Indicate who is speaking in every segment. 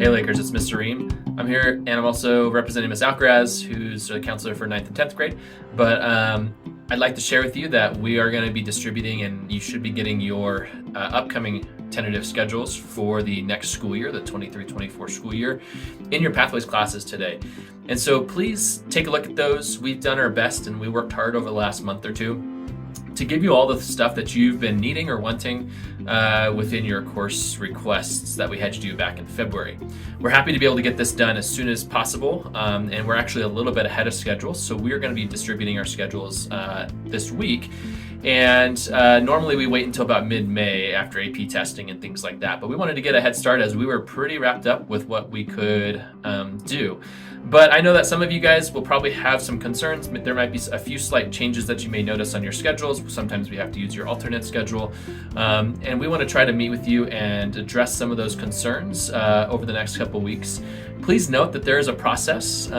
Speaker 1: Hey Lakers, it's Mr. Ream. I'm here and I'm also representing Ms. Alcaraz, who's a counselor for 9th and 10th grade. But I'd like to share with you that we are going to be distributing, and you should be getting your upcoming tentative schedules for the next school year, the 23-24 school year, in your Pathways classes today. And so please take a look at those. We've done our best and we worked hard over the last month or two to give you all the stuff that you've been needing or wanting within your course requests that we had you do back in February. We're happy to be able to get this done as soon as possible, and we're actually a little bit ahead of schedule, so we're going to be distributing our schedules this week. And normally we wait until about mid-May after AP testing and things like that, but we wanted to get a head start as we were pretty wrapped up with what we could do. But I know that some of you guys will probably have some concerns. There might be a few slight changes that you may notice on your schedules. Sometimes we have to use your alternate schedule. And we want to try to meet with you and address some of those concerns over the next couple weeks. Please note that there is a process.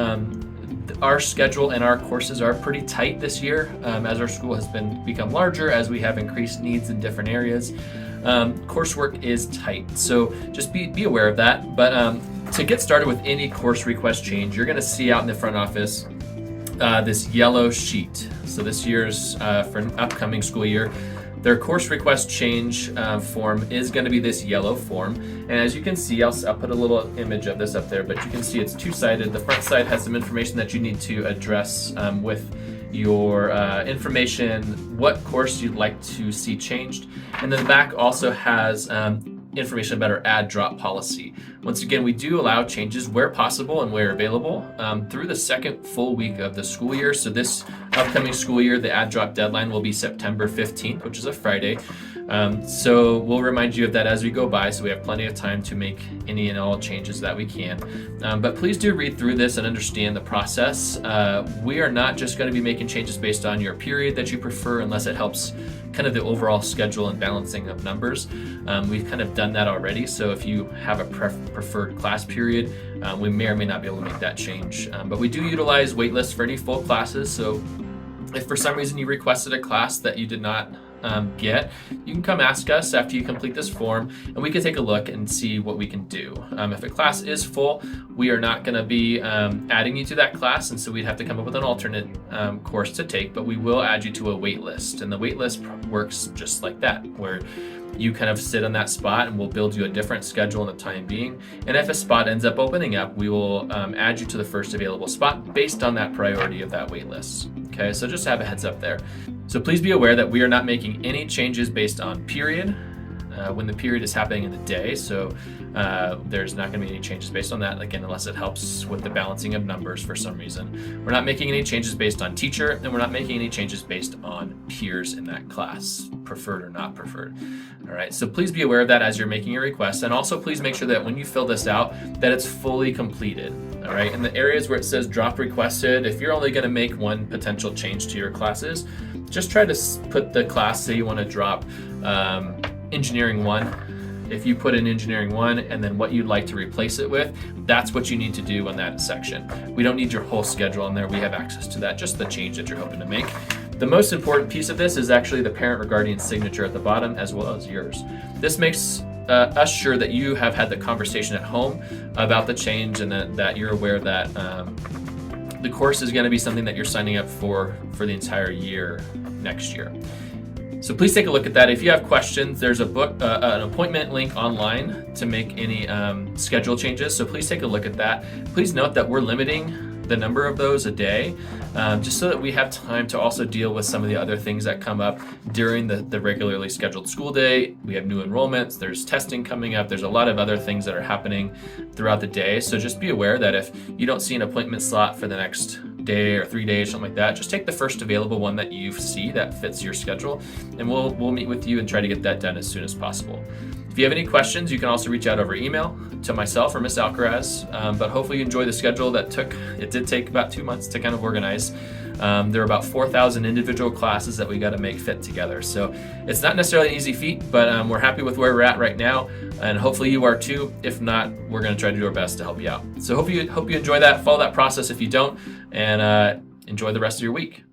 Speaker 1: Our schedule and our courses are pretty tight this year as our school has become larger, as we have increased needs in different areas. Coursework is tight, so just be aware of that. But to get started with any course request change, you're going to see out in the front office this yellow sheet. So this year's for an upcoming school year, their course request change form is going to be this yellow form. And as you can see, I'll put a little image of this up there, but you can see it's two-sided. The front side has some information that you need to address with your information, what course you'd like to see changed. And then the back also has information about our add drop policy. Once again, we do allow changes where possible and where available through the second full week of the school year. So this upcoming school year, the add drop deadline will be September 15th, which is a Friday. So we'll remind you of that as we go by, so we have plenty of time to make any and all changes that we can. But please do read through this and understand the process. We are not just going to be making changes based on your period that you prefer, unless it helps kind of the overall schedule and balancing of numbers. We've kind of done that already, so if you have a preferred class period, we may or may not be able to make that change. But we do utilize waitlists for any full classes, so if for some reason you requested a class that you did not get, you can come ask us after you complete this form, and we can take a look and see what we can do. If a class is full, we are not going to be adding you to that class, and so we'd have to come up with an alternate course to take, but we will add you to a wait list. And the wait list works just like that, where you kind of sit on that spot and we'll build you a different schedule in the time being. And if a spot ends up opening up, we will add you to the first available spot based on that priority of that wait list. Okay, so just have a heads up there. So please be aware that we are not making any changes based on period when the period is happening in the day. So there's not going to be any changes based on that, again, unless it helps with the balancing of numbers for some reason. We're not making any changes based on teacher, and we're not making any changes based on peers in that class, preferred or not preferred. All right, so please be aware of that as you're making your request, and also please make sure that when you fill this out, that it's fully completed. All right, in the areas where it says drop requested, if you're only going to make one potential change to your classes, just try to put the class, say you want to drop Engineering 1. If you put in Engineering 1 and then what you'd like to replace it with, that's what you need to do on that section. We don't need your whole schedule in there. We have access to that, just the change that you're hoping to make. The most important piece of this is actually the parent or guardian signature at the bottom, as well as yours. This makes us sure that you have had the conversation at home about the change, and that you're aware that the course is going to be something that you're signing up for the entire year next year. So please take a look at that. If you have questions, there's an appointment link online to make any schedule changes. So please take a look at that. Please note that we're limiting the number of those a day, just so that we have time to also deal with some of the other things that come up during the regularly scheduled school day. We have new enrollments, there's testing coming up, there's a lot of other things that are happening throughout the day. So just be aware that if you don't see an appointment slot for the next day or 3 days, something like that, just take the first available one that you see that fits your schedule, and we'll meet with you and try to get that done as soon as possible. If you have any questions, you can also reach out over email to myself or Ms. Alcaraz, but hopefully you enjoy the schedule that did take about 2 months to kind of organize. There are about 4,000 individual classes that we got to make fit together. So it's not necessarily an easy feat, but we're happy with where we're at right now, and hopefully you are too. If not, we're going to try to do our best to help you out. So hope you enjoy that, follow that process if you don't, and enjoy the rest of your week.